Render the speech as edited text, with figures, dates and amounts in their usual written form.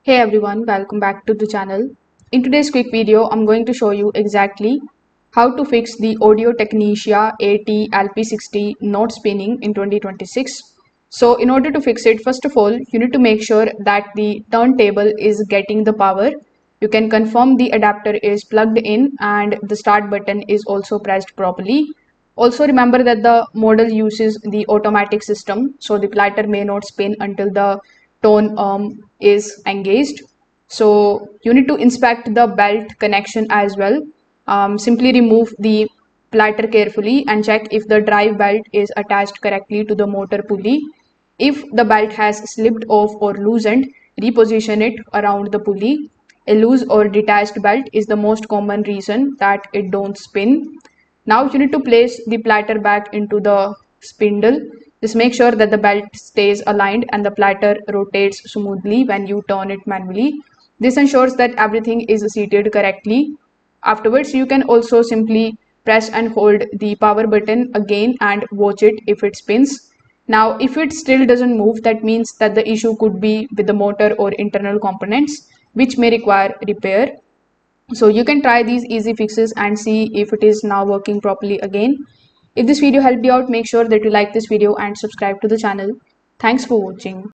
Hey everyone, welcome back to the channel. In today's quick video, I'm going to show you exactly how to fix the Audio Technica AT LP60 not spinning in 2026. So in order to fix it, first of all, you need to make sure that the turntable is getting the power. You can confirm the adapter is plugged in and the start button is also pressed properly. Also remember that the model uses the automatic system, so the platter may not spin until the tone is engaged. So you need to inspect the belt connection as well. Simply remove the platter carefully and check if the drive belt is attached correctly to the motor pulley. If the belt has slipped off or loosened, reposition it around the pulley. A loose or detached belt is the most common reason that it don't spin. Now you need to place the platter back into the spindle. Just make sure that the belt stays aligned and the platter rotates smoothly when you turn it manually. This ensures that everything is seated correctly. Afterwards, you can also simply press and hold the power button again and watch it if it spins. Now, if it still doesn't move, that means that the issue could be with the motor or internal components, which may require repair. So you can try these easy fixes and see if it is now working properly again. If this video helped you out, make sure that you like this video and subscribe to the channel. Thanks for watching.